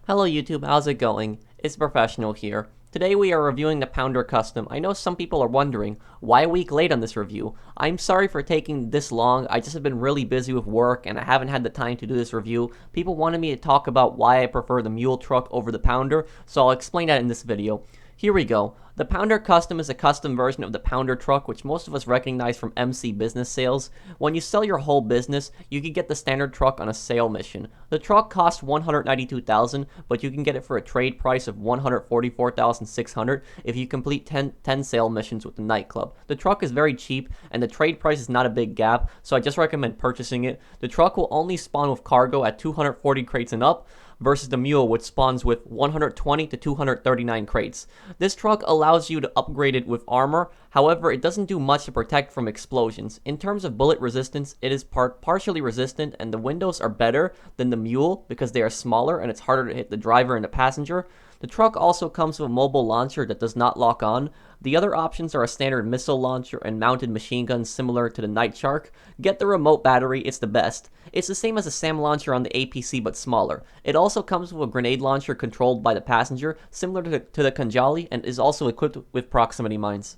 Hello YouTube, how's it going? It's Professional here. Today we are reviewing the Pounder Custom. I know some people are wondering, why a week late on this review? I'm sorry for taking this long, I just have been really busy with work and I haven't had the time to do this review. People wanted me to talk about why I prefer the Mule truck over the Pounder, so I'll explain that in this video. Here we go. The Pounder Custom is a custom version of the Pounder truck, which most of us recognize from MC business sales. When you sell your whole business, you can get the standard truck on a sale mission. The truck costs $192,000, but you can get it for a trade price of $144,600 if you complete 10 sale missions with the nightclub. The truck is very cheap, and the trade price is not a big gap, so I just recommend purchasing it. The truck will only spawn with cargo at 240 crates and up, versus the Mule, which spawns with 120 to 239 crates. This truck allows you to upgrade it with armor, however, it doesn't do much to protect from explosions. In terms of bullet resistance, it is partially resistant, and the windows are better than the Mule because they are smaller and it's harder to hit the driver and the passenger. The truck also comes with a mobile launcher that does not lock on. The other options are a standard missile launcher and mounted machine guns similar to the Night Shark. Get the remote battery, it's the best. It's the same as a SAM launcher on the APC but smaller. It also comes with a grenade launcher controlled by the passenger, similar to the Kanjali, and is also equipped with proximity mines.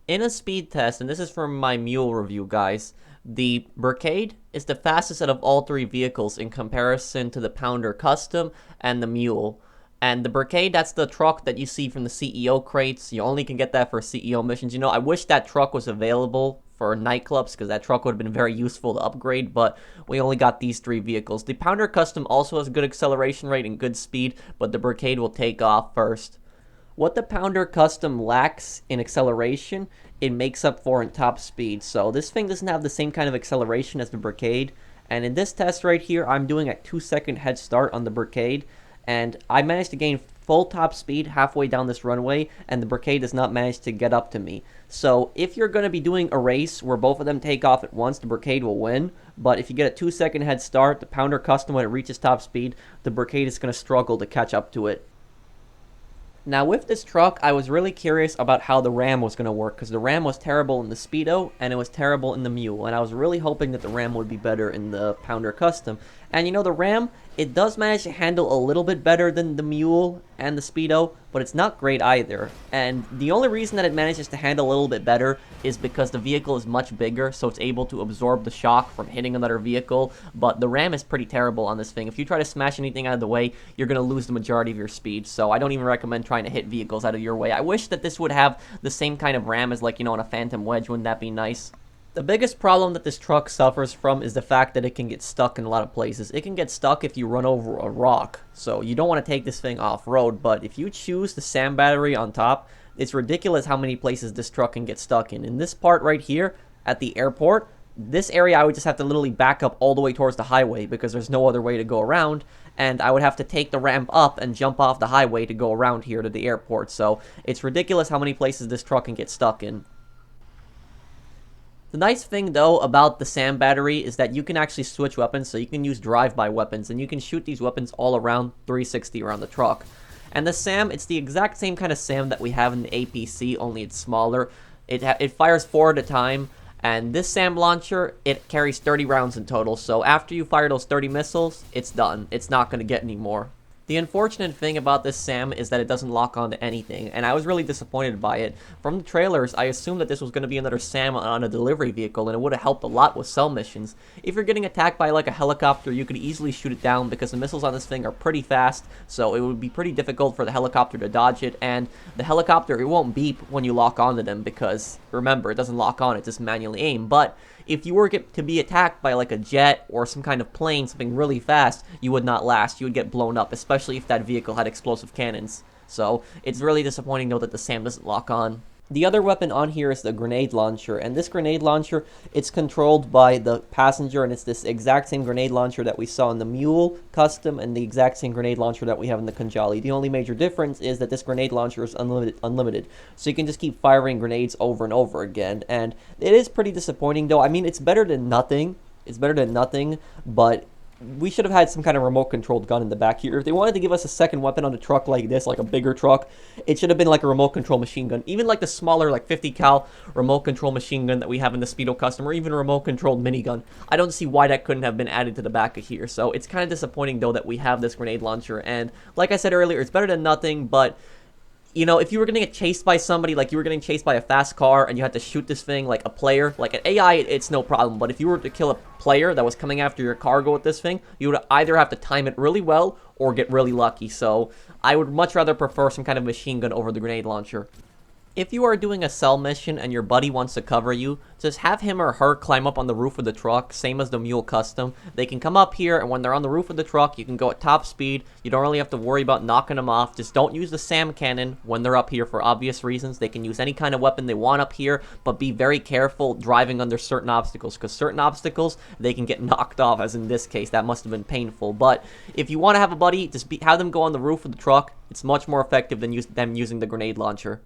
In a speed test, and this is from my Mule review, guys, the Brigade is the fastest out of all three vehicles in comparison to the Pounder Custom and the Mule. And the Brigade, that's the truck that you see from the CEO crates. You only can get that for CEO missions. You know, I wish that truck was available for nightclubs because that truck would have been very useful to upgrade, but we only got these three vehicles. The Pounder Custom also has good acceleration rate and good speed, but the Brigade will take off first. What the Pounder Custom lacks in acceleration, it makes up for in top speed. So this thing doesn't have the same kind of acceleration as the Brigade. And in this test right here, I'm doing a 2-second head start on the Brigade. And I managed to gain full top speed halfway down this runway, and the Brigade does not manage to get up to me. So if you're going to be doing a race where both of them take off at once, the Brigade will win. But if you get a 2-second head start, the Pounder Custom, when it reaches top speed, the Brigade is going to struggle to catch up to it. Now with this truck, I was really curious about how the Ram was going to work, because the Ram was terrible in the Speedo, and it was terrible in the Mule, and I was really hoping that the Ram would be better in the Pounder Custom. And you know, the Ram, it does manage to handle a little bit better than the Mule and the Speedo, but it's not great either. And the only reason that it manages to handle a little bit better is because the vehicle is much bigger, so it's able to absorb the shock from hitting another vehicle. But the Ram is pretty terrible on this thing. If you try to smash anything out of the way, you're going to lose the majority of your speed. So I don't even recommend trying to hit vehicles out of your way. I wish that this would have the same kind of Ram as, like, you know, on a Phantom Wedge. Wouldn't that be nice? The biggest problem that this truck suffers from is the fact that it can get stuck in a lot of places. It can get stuck if you run over a rock, so you don't want to take this thing off-road, but if you choose the SAM battery on top, it's ridiculous how many places this truck can get stuck in. In this part right here, at the airport, this area I would just have to literally back up all the way towards the highway because there's no other way to go around, and I would have to take the ramp up and jump off the highway to go around here to the airport, so it's ridiculous how many places this truck can get stuck in. The nice thing, though, about the SAM battery is that you can actually switch weapons, so you can use drive-by weapons, and you can shoot these weapons all around 360 around the truck. And the SAM, it's the exact same kind of SAM that we have in the APC, only it's smaller. It fires 4 at a time, and this SAM launcher, it carries 30 rounds in total, so after you fire those 30 missiles, it's done. It's not going to get any more. The unfortunate thing about this SAM is that it doesn't lock onto anything, and I was really disappointed by it. From the trailers, I assumed that this was going to be another SAM on a delivery vehicle, and it would have helped a lot with cell missions. If you're getting attacked by like a helicopter, you could easily shoot it down because the missiles on this thing are pretty fast, so it would be pretty difficult for the helicopter to dodge it, and the helicopter, it won't beep when you lock onto them because, remember, it doesn't lock on, it just manually aim, but if you were to be attacked by like a jet or some kind of plane, something really fast, you would not last. You would get blown up, especially if that vehicle had explosive cannons. So it's really disappointing, though, that the SAM doesn't lock on. The other weapon on here is the grenade launcher, and this grenade launcher, it's controlled by the passenger, and it's this exact same grenade launcher that we saw in the Mule Custom and the exact same grenade launcher that we have in the Kanjali. The only major difference is that this grenade launcher is unlimited, so you can just keep firing grenades over and over again, and it is pretty disappointing, though. I mean, it's better than nothing. It's better than nothing, but we should have had some kind of remote controlled gun in the back here. If they wanted to give us a second weapon on a truck like this, like a bigger truck, it should have been like a remote control machine gun. Even like the smaller, like 50 cal remote control machine gun that we have in the Speedo Custom, or even a remote controlled minigun. I don't see why that couldn't have been added to the back of here. So it's kind of disappointing though that we have this grenade launcher. And like I said earlier, it's better than nothing, but you know, if you were going to get chased by somebody, like you were getting chased by a fast car and you had to shoot this thing like a player, like an AI, it's no problem. But if you were to kill a player that was coming after your cargo with this thing, you would either have to time it really well or get really lucky. So I would much rather prefer some kind of machine gun over the grenade launcher. If you are doing a cell mission and your buddy wants to cover you, just have him or her climb up on the roof of the truck, same as the Mule Custom. They can come up here, and when they're on the roof of the truck, you can go at top speed. You don't really have to worry about knocking them off. Just don't use the SAM cannon when they're up here for obvious reasons. They can use any kind of weapon they want up here, but be very careful driving under certain obstacles, because certain obstacles, they can get knocked off, as in this case. That must have been painful. But if you want to have a buddy, just have them go on the roof of the truck. It's much more effective than them using the grenade launcher.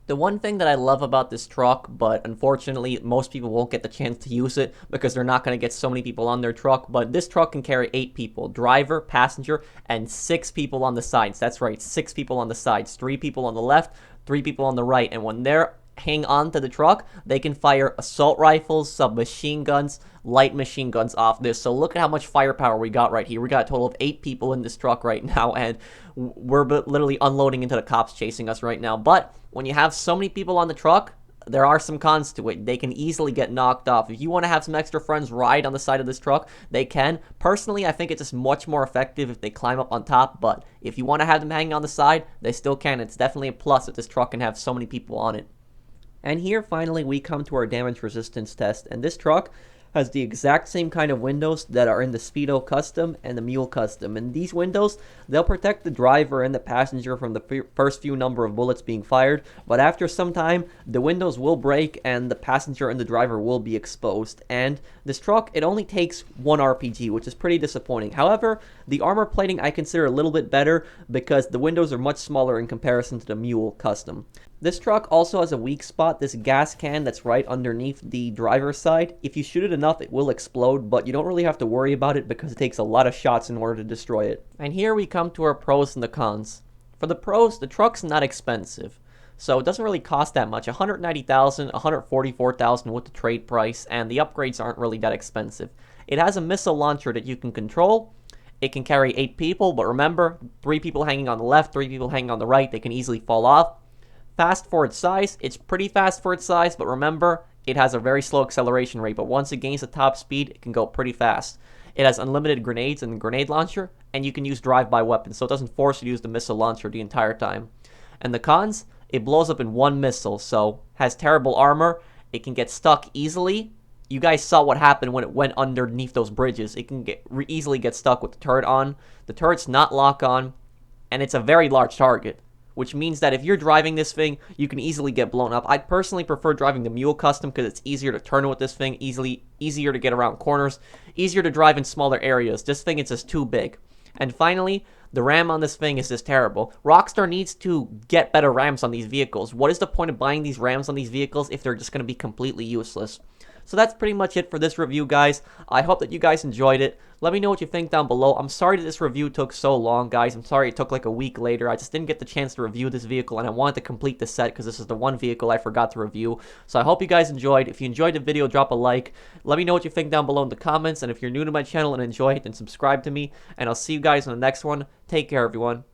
The one thing that I love about this truck, but unfortunately most people won't get the chance to use it because they're not going to get so many people on their truck, but this truck can carry 8 people, driver, passenger, and 6 people on the sides. That's right, 6 people on the sides, 3 people on the left, 3 people on the right, and when they're hang on to the truck, they can fire assault rifles, submachine guns, light machine guns off this. So look at how much firepower we got right here. We got a total of 8 people in this truck right now, and we're literally unloading into the cops chasing us right now. But when you have so many people on the truck, there are some cons to it. They can easily get knocked off. If you want to have some extra friends ride on the side of this truck, they can. Personally, I think it's just much more effective if they climb up on top, but if you want to have them hanging on the side, they still can. It's definitely a plus that this truck can have so many people on it. And here, finally, we come to our damage resistance test, and this truck has the exact same kind of windows that are in the Speedo Custom and the Mule Custom. And these windows, they'll protect the driver and the passenger from the first few number of bullets being fired, but after some time, the windows will break and the passenger and the driver will be exposed. And this truck, it only takes 1 RPG, which is pretty disappointing. However, the armor plating I consider a little bit better because the windows are much smaller in comparison to the Mule Custom. This truck also has a weak spot, this gas can that's right underneath the driver's side. If you shoot it enough, it will explode, but you don't really have to worry about it because it takes a lot of shots in order to destroy it. And here we come to our pros and the cons. For the pros, the truck's not expensive, so it doesn't really cost that much. $190,000, $144,000 with the trade price, and the upgrades aren't really that expensive. It has a missile launcher that you can control. It can carry 8 people, but remember, 3 people hanging on the left, 3 people hanging on the right, they can easily fall off. Fast for its size, it's pretty fast for its size, but remember, it has a very slow acceleration rate, but once it gains the top speed, it can go pretty fast. It has unlimited grenades and the grenade launcher, and you can use drive-by weapons, so it doesn't force you to use the missile launcher the entire time. And the cons, it blows up in 1 missile, so has terrible armor, it can get stuck easily. You guys saw what happened when it went underneath those bridges. It can easily get stuck with the turret on. The turret's not lock-on, and it's a very large target, which means that if you're driving this thing, you can easily get blown up. I personally prefer driving the Mule Custom because it's easier to turn with this thing, easier to get around corners, easier to drive in smaller areas. This thing is just too big. And finally, the RAM on this thing is just terrible. Rockstar needs to get better RAMs on these vehicles. What is the point of buying these RAMs on these vehicles if they're just going to be completely useless? So that's pretty much it for this review, guys. I hope that you guys enjoyed it. Let me know what you think down below. I'm sorry that this review took so long, guys. I'm sorry it took like a week later. I just didn't get the chance to review this vehicle, and I wanted to complete the set because this is the one vehicle I forgot to review. So I hope you guys enjoyed. If you enjoyed the video, drop a like. Let me know what you think down below in the comments, and if you're new to my channel and enjoy it, then subscribe to me, and I'll see you guys in the next one. Take care, everyone.